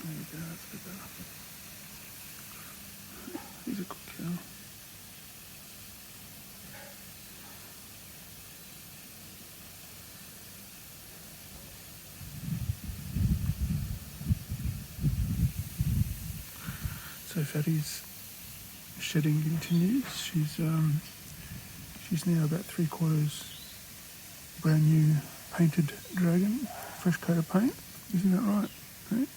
There we go, that's a bit better. He's a good cow. So Fatty's shedding continues. She's now about 3/4 brand new painted dragon, fresh coat of paint. Isn't that right? Right?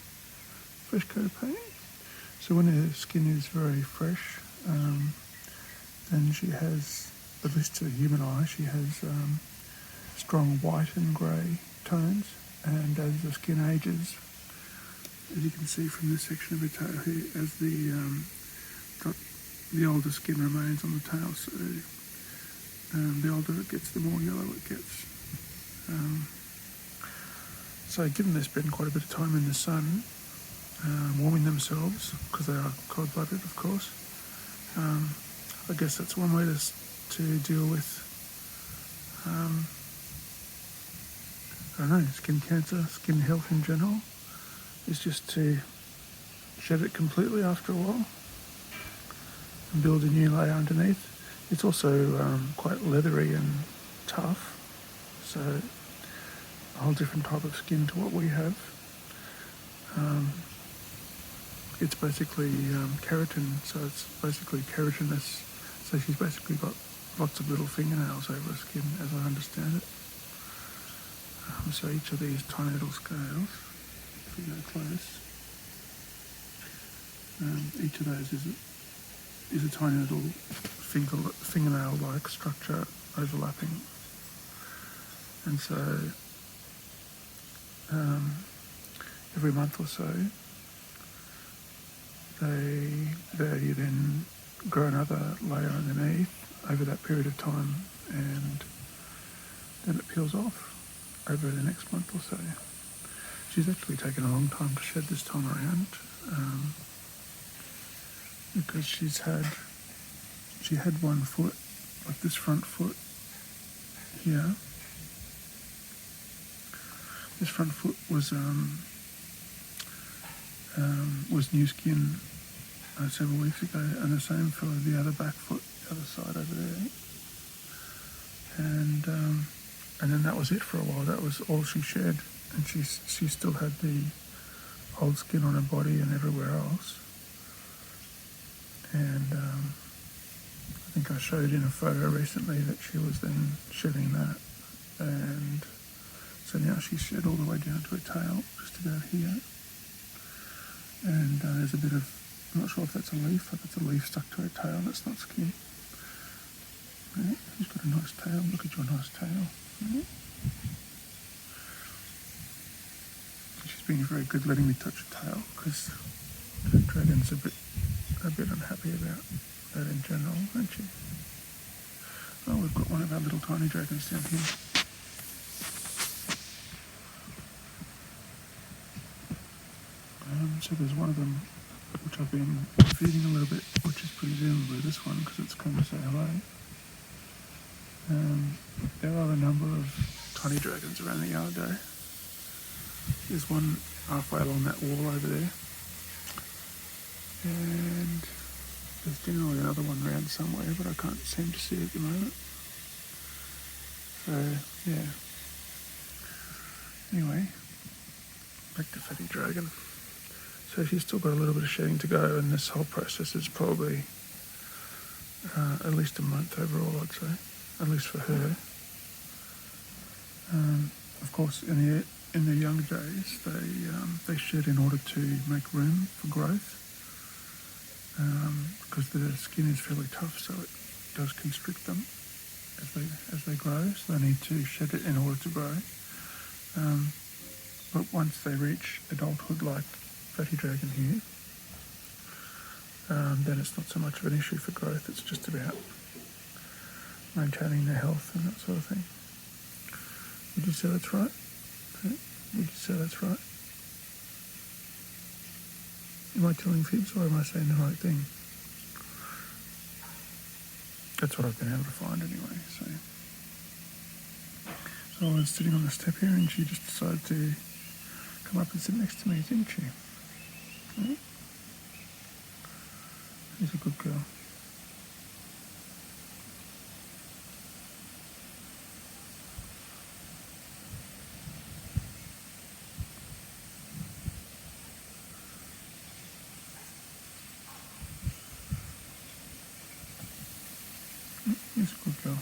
Fresh coat of paint. So when her skin is very fresh, then she has, at least to the human eye, she has strong white and grey tones. And as the skin ages, as you can see from this section of her tail here, as the older skin remains on the tail, so the older it gets, the more yellow it gets. So given they spend quite a bit of time in the sun, warming themselves, because they are cold-blooded, of course, I guess that's one way to deal with, I don't know, skin cancer, skin health in general, is just to shed it completely after a while and build a new layer underneath. It's also quite leathery and tough, so a whole different type of skin to what we have. It's basically keratin, so it's basically keratinous. So she's basically got lots of little fingernails over her skin, as I understand it. So each of these tiny little scales, if we go close, each of those is a tiny little fingernail-like structure overlapping. And so every month or so, they then grow another layer underneath over that period of time, and then it peels off over the next month or so. She's actually taken a long time to shed this time around, because she had one foot, like this front foot here. This front foot was new skin several weeks ago, and the same for the other back foot, the other side over there. And then that was it for a while. That was all she shed, and she still had the old skin on her body and everywhere else. And I think I showed in a photo recently that she was then shedding that, and so now she's shed all the way down to her tail, just about here. And there's a bit of, I'm not sure if that's a leaf, if it's a leaf stuck to her tail, that's not skin. Right? She's got a nice tail, look at your nice tail. Right? She's been very good letting me touch her tail, because the dragon's a bit unhappy about that in general, aren't she? Oh, we've got one of our little tiny dragons down here. So there's one of them which I've been feeding a little bit, which is presumably this one, because it's come to say hello. There are a number of tiny dragons around the yard though. There's one halfway along that wall over there, and there's generally another one around somewhere, but I can't seem to see it at the moment. So yeah. Anyway, back to Fatty Dragon. So she's still got a little bit of shedding to go, and this whole process is probably at least a month overall, I'd say, at least for her. Of course, in the young days, they shed in order to make room for growth, because the skin is fairly tough, so it does constrict them as they grow. So they need to shed it in order to grow. But once they reach adulthood, like Fatty Dragon here, then it's not so much of an issue for growth. It's just about maintaining their health and that sort of thing. Would you say that's right? Okay. Would you say that's right? Am I telling fibs, or am I saying the right thing? That's what I've been able to find anyway. So I was sitting on the step here, and she just decided to come up and sit next to me, didn't she? Right? She's a good girl. She's a good girl.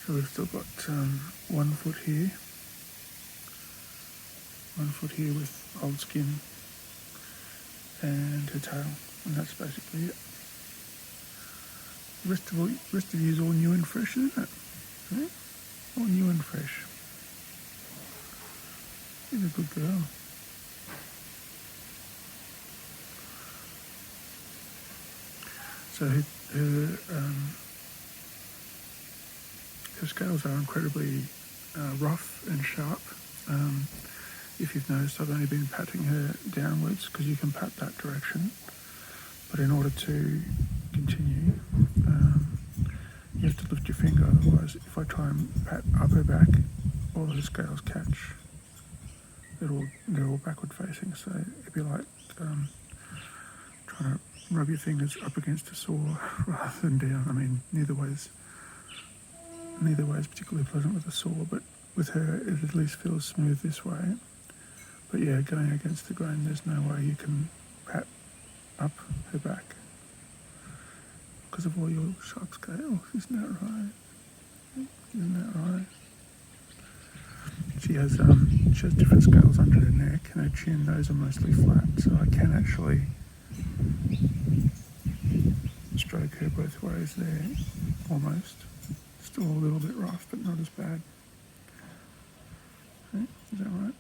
So we've still got 1 foot here, 1 foot here with old skin and her tail, and that's basically it. The rest of you is all new and fresh, isn't it? Right? All new and fresh. She's a good girl. So her scales are incredibly rough and sharp. If you've noticed, I've only been patting her downwards because you can pat that direction. But in order to continue, you have to lift your finger. Otherwise, if I try and pat up her back, all of the scales catch. They're all backward facing, so it'd be like trying to rub your fingers up against a saw rather than down. I mean, neither way is particularly pleasant with a saw, but with her it at least feels smooth this way. But yeah, going against the grain, there's no way you can pat up her back because of all your sharp scales. Isn't that right? Isn't that right? She has different scales under her neck, and her chin, those are mostly flat, so I can actually stroke her both ways there, almost. Still a little bit rough, but not as bad. Okay, is that right?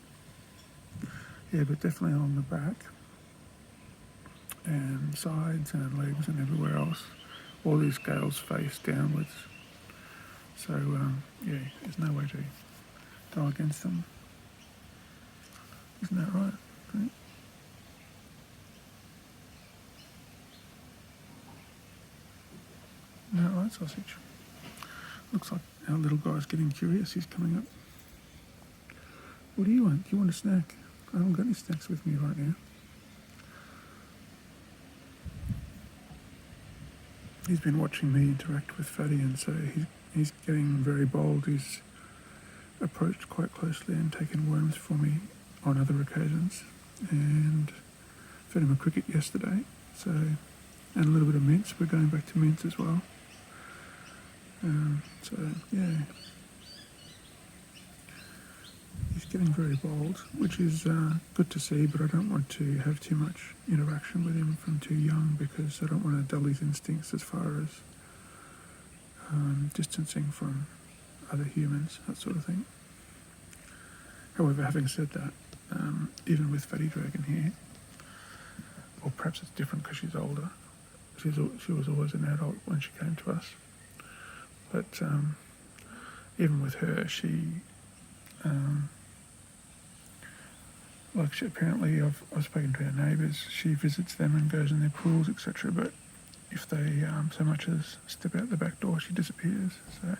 Yeah, but definitely on the back and sides and legs and everywhere else, all these scales face downwards. So yeah, there's no way to go against them. Isn't that right? Okay. Isn't that right, sausage? Looks like our little guy's getting curious. He's coming up. What do you want? Do you want a snack? I haven't got any snacks with me right now. He's been watching me interact with Fatty, and so he's getting very bold. He's approached quite closely and taken worms for me on other occasions, and fed him a cricket yesterday. So, and a little bit of mince. We're going back to mince as well. So yeah, he's getting very bold, which is good to see, but I don't want to have too much interaction with him from too young because I don't want to dull his instincts as far as distancing from other humans, that sort of thing. However, having said that, even with Fatty Dragon here, or perhaps it's different because she's older, she was always an adult when she came to us, but even with her, apparently I've spoken to her neighbours, she visits them and goes in their pools, etc. But if they so much as step out the back door, she disappears. So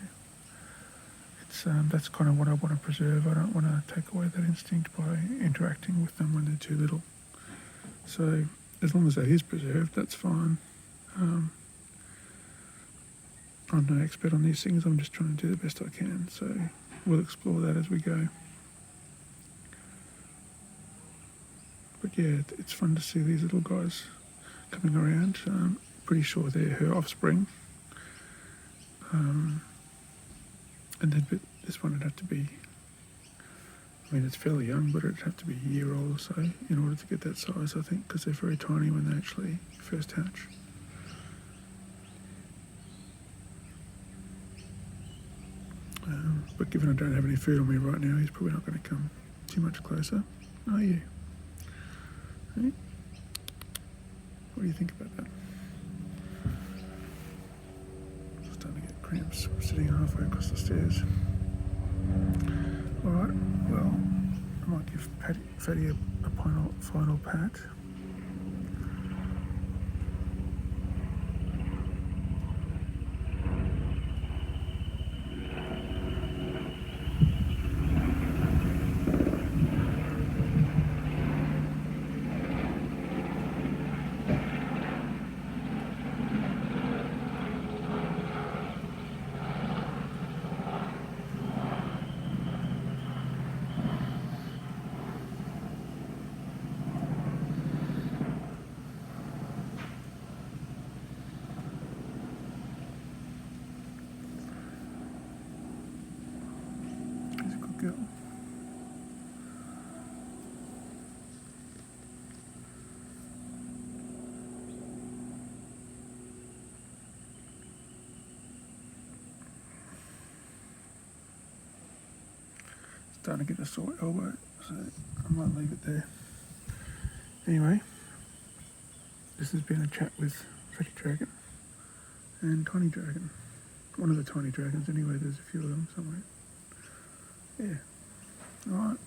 it's that's kind of what I want to preserve. I don't want to take away that instinct by interacting with them when they're too little. So as long as that is preserved, that's fine. I'm no expert on these things. I'm just trying to do the best I can. So we'll explore that as we go. But yeah, it's fun to see these little guys coming around. Pretty sure they're her offspring. And then this one would have to be, I mean, it's fairly young, but it'd have to be a year old or so in order to get that size, I think, because they're very tiny when they actually first hatch. But given I don't have any food on me right now, he's probably not going to come too much closer. Are you? Hey? What do you think about that? cramps sitting halfway across the stairs. Alright, well, I might give Fatty a final pat. She's a good girl. Starting to get a sore elbow, so I might leave it there. Anyway, this has been a chat with Fatty Dragon and Tiny Dragon. One of the tiny dragons anyway, there's a few of them somewhere. Yeah. Alright.